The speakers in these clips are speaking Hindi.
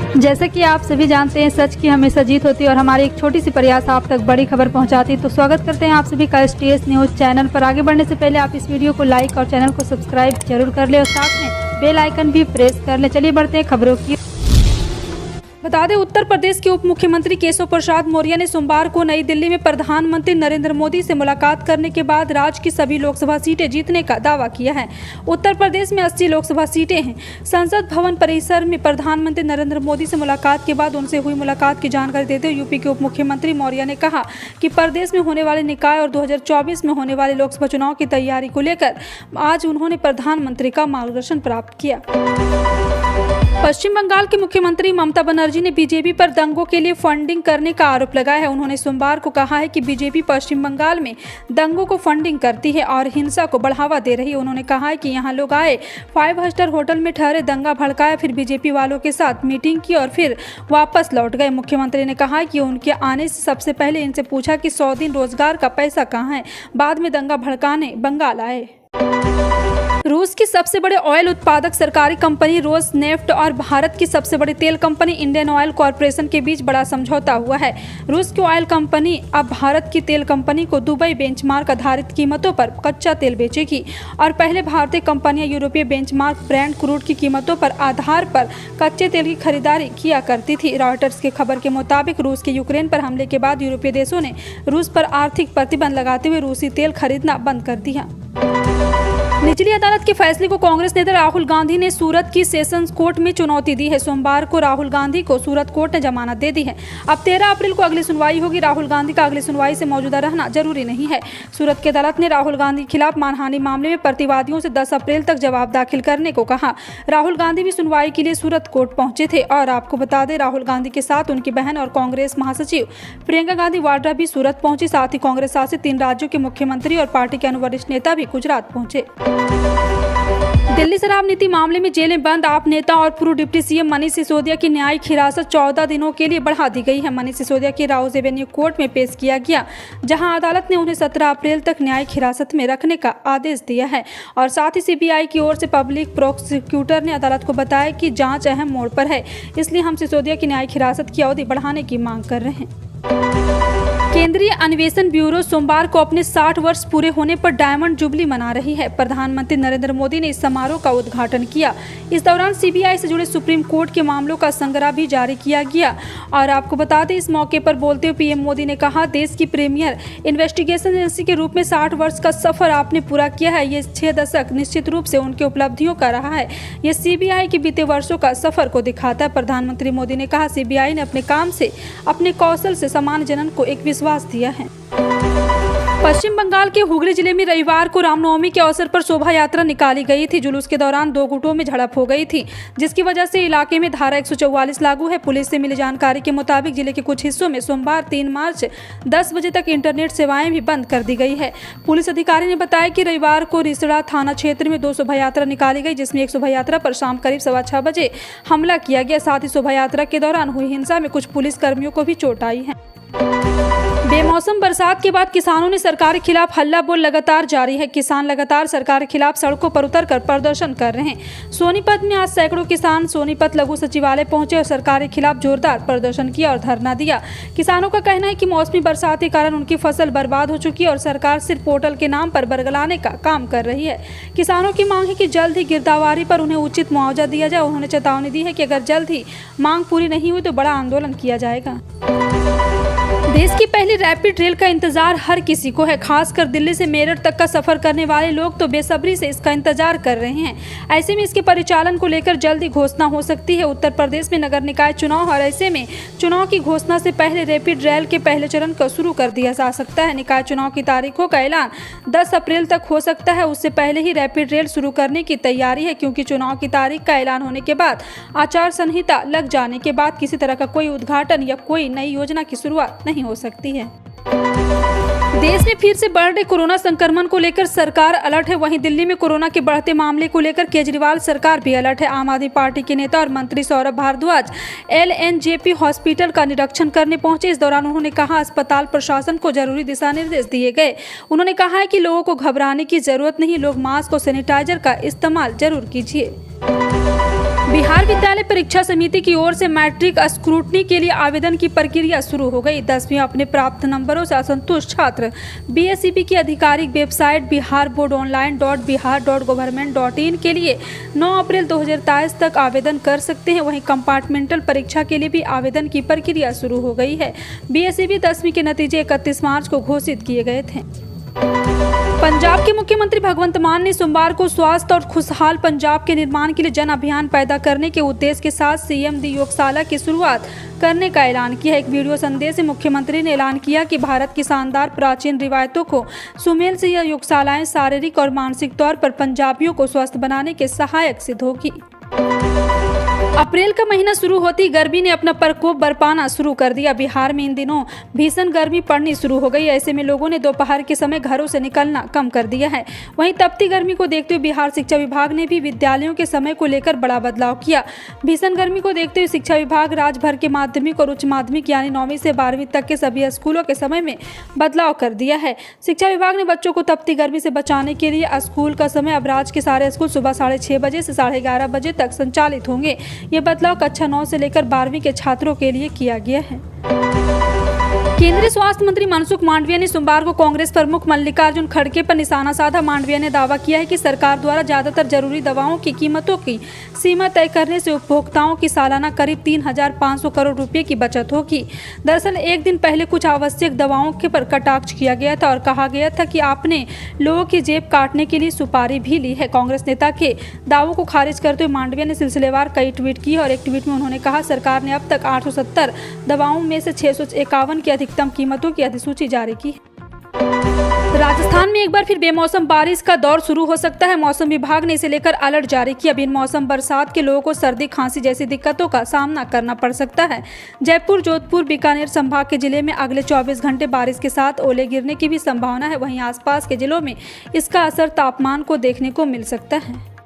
जैसा कि आप सभी जानते हैं, सच की हमेशा जीत होती है और हमारी एक छोटी सी प्रयास आप तक बड़ी खबर पहुंचाती है। तो स्वागत करते हैं आप सभी का STS न्यूज चैनल पर। आगे बढ़ने से पहले आप इस वीडियो को लाइक और चैनल को सब्सक्राइब जरूर कर ले और साथ में बेल आइकन भी प्रेस कर ले। चलिए बढ़ते हैं खबरों की। बता दें, उत्तर प्रदेश के उप मुख्यमंत्री केशव प्रसाद मौर्य ने सोमवार को नई दिल्ली में प्रधानमंत्री नरेंद्र मोदी से मुलाकात करने के बाद राज्य की सभी लोकसभा सीटें जीतने का दावा किया है। उत्तर प्रदेश में 80 लोकसभा सीटें हैं। संसद भवन परिसर में प्रधानमंत्री नरेंद्र मोदी से मुलाकात के बाद उनसे हुई मुलाकात की जानकारी देते हुए यूपी के उप मुख्यमंत्री मौर्य ने कहा कि प्रदेश में होने वाले निकाय और 2024 में होने वाले लोकसभा चुनाव की तैयारी को लेकर आज उन्होंने प्रधानमंत्री का मार्गदर्शन प्राप्त किया। पश्चिम बंगाल की मुख्यमंत्री ममता बनर्जी ने बीजेपी पर दंगों के लिए फंडिंग करने का आरोप लगाया है। उन्होंने सोमवार को कहा है कि बीजेपी पश्चिम बंगाल में दंगों को फंडिंग करती है और हिंसा को बढ़ावा दे रही है। उन्होंने कहा है कि यहां लोग आए, 5 स्टार होटल में ठहरे, दंगा भड़काया, फिर बीजेपी वालों के साथ मीटिंग की और फिर वापस लौट गए। मुख्यमंत्री ने कहा कि उनके आने से सबसे पहले इनसे पूछा कि 100 दिन रोजगार का पैसा कहाँ है, बाद में दंगा भड़काने बंगाल आए। रूस की सबसे बड़े ऑयल उत्पादक सरकारी कंपनी रोसनेफ्ट और भारत की सबसे बड़ी तेल कंपनी इंडियन ऑयल कॉरपोरेशन के बीच बड़ा समझौता हुआ है। रूस की ऑयल कंपनी अब भारत की तेल कंपनी को दुबई बेंचमार्क आधारित कीमतों पर कच्चा तेल बेचेगी और पहले भारतीय कंपनियां यूरोपीय बेंचमार्क ब्रेंट क्रूड की कीमतों पर आधार पर कच्चे तेल की खरीदारी किया करती थी। रॉयटर्स की खबर के मुताबिक रूस के यूक्रेन पर हमले के बाद यूरोपीय देशों ने रूस पर आर्थिक प्रतिबंध लगाते हुए रूसी तेल खरीदना बंद कर दिया। निचली अदालत के फैसले को कांग्रेस नेता राहुल गांधी ने सूरत की सेशंस कोर्ट में चुनौती दी है। सोमवार को राहुल गांधी को सूरत कोर्ट ने जमानत दे दी है। अब 13 अप्रैल को अगली सुनवाई होगी। राहुल गांधी का अगली सुनवाई से मौजूदा रहना जरूरी नहीं है। सूरत की अदालत ने राहुल गांधी के खिलाफ मानहानि मामले में प्रतिवादियों से 10 अप्रैल तक जवाब दाखिल करने को कहा। राहुल गांधी भी सुनवाई के लिए सूरत कोर्ट पहुंचे थे और आपको बता दें, राहुल गांधी के साथ उनकी बहन और कांग्रेस महासचिव प्रियंका गांधी वाड्रा भी सूरत पहुंची। साथ ही कांग्रेस शासित 3 राज्यों के मुख्यमंत्री और पार्टी के वरिष्ठ नेता भी गुजरात पहुंचे। दिल्ली शराब नीति मामले में जेल में बंद आप नेता और पूर्व डिप्टी सीएम मनीष सिसोदिया की न्यायिक हिरासत 14 दिनों के लिए बढ़ा दी गई है। मनीष सिसोदिया की राउज एवेन्यू कोर्ट में पेश किया गया, जहां अदालत ने उन्हें 17 अप्रैल तक न्यायिक हिरासत में रखने का आदेश दिया है और साथ ही सीबीआई की ओर से पब्लिक प्रोसिक्यूटर ने अदालत को बताया कि जांच अहम मोड़ पर है, इसलिए हम सिसोदिया की न्यायिक हिरासत की अवधि बढ़ाने की मांग कर रहे हैं। केंद्रीय अन्वेषण ब्यूरो सोमवार को अपने 60 वर्ष पूरे होने पर डायमंड जुबली मना रही है। प्रधानमंत्री नरेंद्र मोदी ने इस समारोह का उद्घाटन किया। इस दौरान सीबीआई से जुड़े सुप्रीम कोर्ट के मामलों का संग्रह भी जारी किया गया और आपको बता दें, इस मौके पर बोलते हुए पीएम मोदी ने कहा, देश की प्रीमियर इन्वेस्टिगेशन एजेंसी के रूप में 60 वर्ष का सफर आपने पूरा किया है। ये 6 दशक निश्चित रूप से उनके उपलब्धियों का रहा है। ये सीबीआई के बीते वर्षों का सफर को दिखाता है। प्रधानमंत्री मोदी ने कहा, सीबीआई ने अपने काम से, अपने कौशल से सामान्य जनन को एक विश्वास दिया है। पश्चिम बंगाल के हुगली जिले में रविवार को रामनवमी के अवसर पर शोभा यात्रा निकाली गई थी। जुलूस के दौरान 2 गुटों में झड़प हो गई थी, जिसकी वजह से इलाके में धारा 144 लागू है। पुलिस से मिली जानकारी के मुताबिक जिले के कुछ हिस्सों में सोमवार 3 मार्च 10 बजे तक इंटरनेट सेवाएं भी बंद कर दी गई है। पुलिस अधिकारी ने बताया कि रविवार को रिसड़ा थाना क्षेत्र में 2 शोभा यात्रा निकाली गई, जिसमें एक शोभा यात्रा पर शाम करीब 6:15 बजे हमला किया गया। साथ ही शोभा यात्रा के दौरान हुई हिंसा में कुछ पुलिस कर्मियों को भी चोट आई है। बेमौसम बरसात के बाद किसानों ने सरकार के खिलाफ हल्ला बोल लगातार जारी है। किसान लगातार सरकार के खिलाफ सड़कों पर उतरकर प्रदर्शन कर रहे हैं। सोनीपत में आज सैकड़ों किसान सोनीपत लघु सचिवालय पहुंचे और सरकार के खिलाफ जोरदार प्रदर्शन किया और धरना दिया। किसानों का कहना है कि मौसमी बरसात के कारण उनकी फसल बर्बाद हो चुकी है और सरकार सिर्फ पोर्टल के नाम पर बरगलाने का काम कर रही है। किसानों की मांग है कि जल्द ही गिरदावरी पर उन्हें उचित मुआवजा दिया जाए। उन्होंने चेतावनी दी है कि अगर जल्द ही मांग पूरी नहीं हुई तो बड़ा आंदोलन किया जाएगा। देश की पहली रैपिड रेल का इंतजार हर किसी को है। खासकर दिल्ली से मेरठ तक का सफर करने वाले लोग तो बेसब्री से इसका इंतजार कर रहे हैं। ऐसे में इसके परिचालन को लेकर जल्द ही घोषणा हो सकती है। उत्तर प्रदेश में नगर निकाय चुनाव और ऐसे में चुनाव की घोषणा से पहले रैपिड रेल के पहले चरण को शुरू कर दिया जा सकता है। निकाय चुनाव की तारीखों का ऐलान 10 अप्रैल तक हो सकता है। उससे पहले ही रैपिड रेल शुरू करने की तैयारी है, क्योंकि चुनाव की तारीख का ऐलान होने के बाद आचार संहिता लग जाने के बाद किसी तरह का कोई उद्घाटन या कोई नई योजना की शुरुआत नहीं हो सकती है। देश में फिर से बढ़ रहे कोरोना संक्रमण को लेकर सरकार अलर्ट है। वहीं दिल्ली में कोरोना के बढ़ते मामले को लेकर केजरीवाल सरकार भी अलर्ट है। आम आदमी पार्टी के नेता और मंत्री सौरभ भारद्वाज LNJP हॉस्पिटल का निरीक्षण करने पहुंचे। इस दौरान उन्होंने कहा, अस्पताल प्रशासन को जरूरी दिशा निर्देश दिए गए। उन्होंने कहा है कि लोगों को घबराने की जरूरत नहीं, लोग मास्क और सैनिटाइजर का इस्तेमाल जरूर कीजिए। बिहार विद्यालय परीक्षा समिति की ओर से मैट्रिक स्क्रूटनी के लिए आवेदन की प्रक्रिया शुरू हो गई। 10वीं अपने प्राप्त नंबरों से असंतुष्ट छात्र बीएसईबी की आधिकारिक वेबसाइट biharboardonline.bihar.government.in के लिए 9 अप्रैल 2023 तक आवेदन कर सकते हैं। वहीं कंपार्टमेंटल परीक्षा के लिए भी आवेदन की प्रक्रिया शुरू हो गई है। बीएसईबी 10वीं के नतीजे 31 मार्च को घोषित किए गए थे। पंजाब के मुख्यमंत्री भगवंत मान ने सोमवार को स्वास्थ्य और खुशहाल पंजाब के निर्माण के लिए जन अभियान पैदा करने के उद्देश्य के साथ सीएम दी योगशाला की शुरुआत करने का ऐलान किया। एक वीडियो संदेश में मुख्यमंत्री ने ऐलान किया कि भारत की शानदार प्राचीन रिवायतों को सुमेल से यह योगशालाएं शारीरिक और मानसिक तौर पर पंजाबियों को स्वस्थ बनाने के सहायक सिद्ध होगी। अप्रैल का महीना शुरू होते ही गर्मी ने अपना प्रकोप बरपाना शुरू कर दिया। बिहार में इन दिनों भीषण गर्मी पड़नी शुरू हो गई। ऐसे में लोगों ने दोपहर के समय घरों से निकलना कम कर दिया है। वहीं तपती गर्मी को देखते हुए बिहार शिक्षा विभाग ने भी विद्यालयों के समय को लेकर बड़ा बदलाव किया। भीषण गर्मी को देखते हुए शिक्षा विभाग राज्य भर के माध्यमिक और उच्च माध्यमिक यानी 9वीं से 12वीं तक के सभी स्कूलों के समय में बदलाव कर दिया है। शिक्षा विभाग ने बच्चों को तपती गर्मी से बचाने के लिए स्कूल का समय अब राज्य के सारे स्कूल सुबह 6:30 बजे से 11:30 बजे तक संचालित होंगे। ये बदलाव कक्षा 9 से लेकर 12वीं के छात्रों के लिए किया गया है। केंद्रीय स्वास्थ्य मंत्री मनसुख मांडविया ने सोमवार को कांग्रेस प्रमुख मल्लिकार्जुन खड़गे पर निशाना साधा। मांडविया ने दावा किया है कि सरकार द्वारा ज्यादातर जरूरी दवाओं की कीमतों की सीमा तय करने से उपभोक्ताओं की सालाना करीब 3,500 करोड़ रुपए की बचत होगी। दरअसल एक दिन पहले कुछ आवश्यक दवाओं के पर कटाक्ष किया गया था और कहा गया था कि आपने लोगों की जेब काटने के लिए सुपारी भी ली है। कांग्रेस नेता के दावों को खारिज करते हुए मांडविया ने सिलसिलेवार कई ट्वीट किए और एक ट्वीट में उन्होंने कहा, सरकार ने अब तक 870 दवाओं में से 651 की अधिकतम कीमतों की अधिसूची जारी की। राजस्थान में एक बार फिर बेमौसम बारिश का दौर शुरू हो सकता है। मौसम विभाग ने इसे लेकर अलर्ट जारी किया। बिन मौसम बरसात के लोगों को सर्दी खांसी जैसी दिक्कतों का सामना करना पड़ सकता है। जयपुर, जोधपुर, बीकानेर संभाग के जिले में अगले 24 घंटे बारिश के साथ ओले गिरने की भी संभावना है। वहीं आसपास के जिलों में इसका असर तापमान को देखने को मिल सकता है।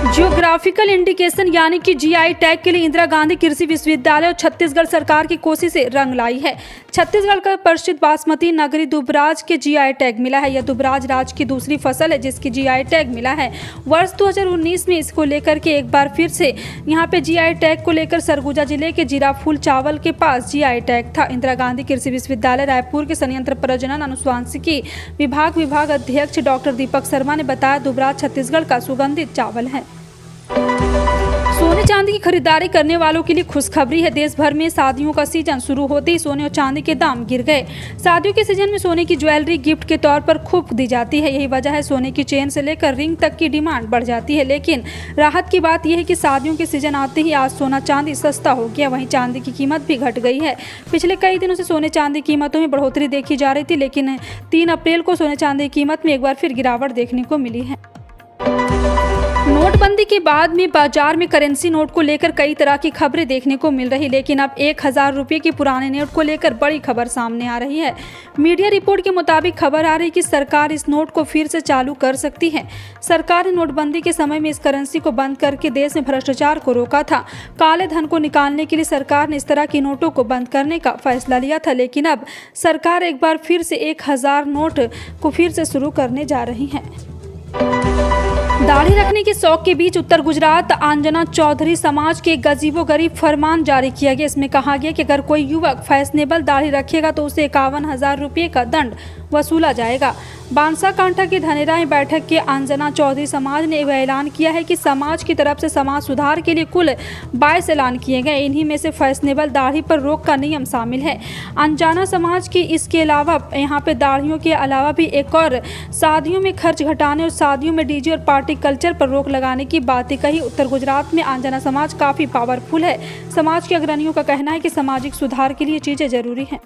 जियोग्राफिकल इंडिकेशन यानी कि जीआई टैग के लिए इंदिरा गांधी कृषि विश्वविद्यालय और छत्तीसगढ़ सरकार की कोशिशें रंग लाई है। छत्तीसगढ़ का प्रसिद्ध बासमती नगरी दुबराज के जीआई टैग मिला है। यह दुबराज राज्य की दूसरी फसल है जिसकी जीआई टैग मिला है। वर्ष 2019 में इसको लेकर के एक बार फिर से यहाँ पे जीआई टैग को लेकर सरगुजा जिले के जीराफूल चावल के पास जीआई टैग था। इंदिरा गांधी कृषि विश्वविद्यालय रायपुर के संयंत्र प्रजनन अनुवांशिकी विभाग अध्यक्ष डॉक्टर दीपक शर्मा ने बताया, दुबराज छत्तीसगढ़ का सुगंधित चावल है। सोने चांदी की खरीदारी करने वालों के लिए खुशखबरी है। देश भर में शादियों का सीजन शुरू होते ही सोने और चांदी के दाम गिर गए। शादियों के सीजन में सोने की ज्वेलरी गिफ्ट के तौर पर खूब दी जाती है। यही वजह है सोने की चेन से लेकर रिंग तक की डिमांड बढ़ जाती है। लेकिन राहत की बात यह है कि शादियों के सीजन आते ही आज सोना चांदी सस्ता हो गया। वहीं चांदी की कीमत भी घट गई है। पिछले कई दिनों से सोने चांदी की कीमतों में बढ़ोतरी देखी जा रही थी, लेकिन 3 अप्रैल को सोने चांदी की कीमत में एक बार फिर गिरावट देखने को मिली है। नोटबंदी के बाद में बाजार में करेंसी नोट को लेकर कई तरह की खबरें देखने को मिल रही, लेकिन अब 1000 रुपये के पुराने नोट को लेकर बड़ी खबर सामने आ रही है। मीडिया रिपोर्ट के मुताबिक खबर आ रही है कि सरकार इस नोट को फिर से चालू कर सकती है। सरकार ने नोटबंदी के समय में इस करेंसी को बंद करके देश में भ्रष्टाचार को रोका था। काले धन को निकालने के लिए सरकार ने इस तरह की नोटों को बंद करने का फैसला लिया था, लेकिन अब सरकार एक बार फिर से 1000 नोट को फिर से शुरू करने जा रही है। दाढ़ी रखने के शौक के बीच उत्तर गुजरात आंजना चौधरी समाज के गजीबो-गरीब फरमान जारी किया गया। इसमें कहा गया कि अगर कोई युवक फैशनेबल दाढ़ी रखेगा तो उसे 51,000 रुपये का दंड वसूला जाएगा। बांसाकांठा की धनेराई बैठक के अंजना चौधरी समाज ने यह ऐलान किया है कि समाज की तरफ से समाज सुधार के लिए कुल 22 ऐलान किए गए। इन्हीं में से फैशनेबल दाढ़ी पर रोक का नियम शामिल है। अंजाना समाज की इसके अलावा यहाँ पे दाढ़ियों के अलावा भी एक और शादियों में खर्च घटाने और शादियों में डीजे और पार्टी कल्चर पर रोक लगाने की बातें कही। उत्तर गुजरात में अंजना समाज काफ़ी पावरफुल है। समाज के अग्रणियों का कहना है कि सामाजिक सुधार के लिए चीज़ें जरूरी हैं।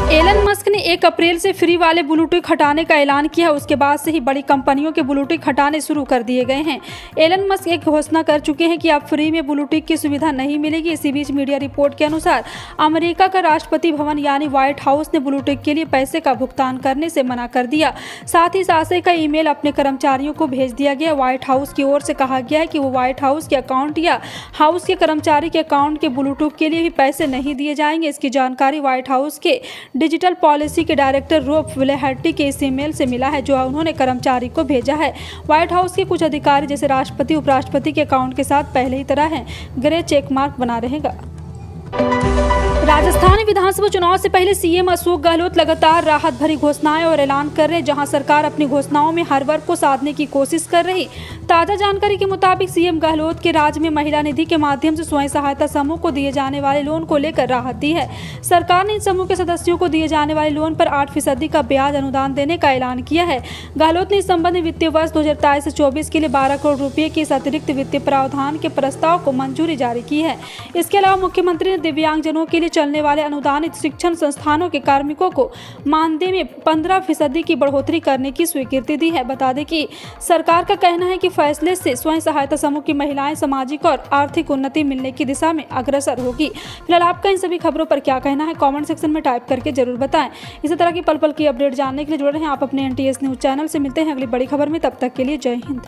एलन मस्क ने 1 अप्रैल से फ्री वाले ब्लूटूथ हटाने का ऐलान किया। उसके बाद से ही बड़ी कंपनियों के ब्लूटूथ हटाने शुरू कर दिए गए हैं। एलन मस्क एक घोषणा कर चुके हैं कि अब फ्री में ब्लूटूथ की सुविधा नहीं मिलेगी। इसी बीच मीडिया रिपोर्ट के अनुसार अमेरिका का राष्ट्रपति भवन यानी व्हाइट हाउस ने ब्लूटूथ के लिए पैसे का भुगतान करने से मना कर दिया। साथ ही इस आशय का ईमेल अपने कर्मचारियों को भेज दिया गया। व्हाइट हाउस की ओर से कहा गया है कि वो व्हाइट हाउस के अकाउंट या हाउस के कर्मचारी के अकाउंट के ब्लूटूथ के लिए भी पैसे नहीं दिए जाएंगे। इसकी जानकारी व्हाइट हाउस के डिजिटल पॉलिसी के डायरेक्टर रूप फ्लेहर्टी के इस ईमेल से मिला है, जो उन्होंने कर्मचारी को भेजा है। व्हाइट हाउस के कुछ अधिकारी जैसे राष्ट्रपति, उपराष्ट्रपति के अकाउंट के साथ पहले ही तरह है, ग्रे चेक मार्क बना रहेगा। राजस्थान विधानसभा चुनाव से पहले सीएम अशोक गहलोत लगातार राहत भरी घोषणाएं और ऐलान कर रहे, जहां सरकार अपनी घोषणाओं में हर वर्ग को साधने की कोशिश कर रही। ताजा जानकारी के मुताबिक सीएम गहलोत के राज्य में महिला निधि के माध्यम से स्वयं सहायता समूह को दिए जाने वाले लोन को लेकर राहत दी है। सरकार ने इन समूह के सदस्यों को दिए जाने वाले लोन पर 8% का ब्याज अनुदान देने का ऐलान किया है। गहलोत ने इस संबंध में वित्तीय वर्ष 2023 से 24 के लिए 12 करोड़ रुपए के इस अतिरिक्त वित्तीय प्रावधान के प्रस्ताव को मंजूरी जारी की है। इसके अलावा मुख्यमंत्री ने दिव्यांगजनों के लिए चलने वाले अनुदानित शिक्षण संस्थानों के कार्मिकों को मानदेय में 15% की बढ़ोतरी करने की स्वीकृति दी है। बता दें कि सरकार का कहना है कि फैसले से स्वयं सहायता समूह की महिलाएं सामाजिक और आर्थिक उन्नति मिलने की दिशा में अग्रसर होगी। फिलहाल आपका इन सभी खबरों पर क्या कहना है, कमेंट सेक्शन में टाइप करके जरूर बताएं। इसी तरह की पल पल की अपडेट जानने के लिए जुड़े रहें आप अपने NTS न्यूज चैनल से। मिलते हैं अगली बड़ी खबर में, तब तक के लिए जय हिंद।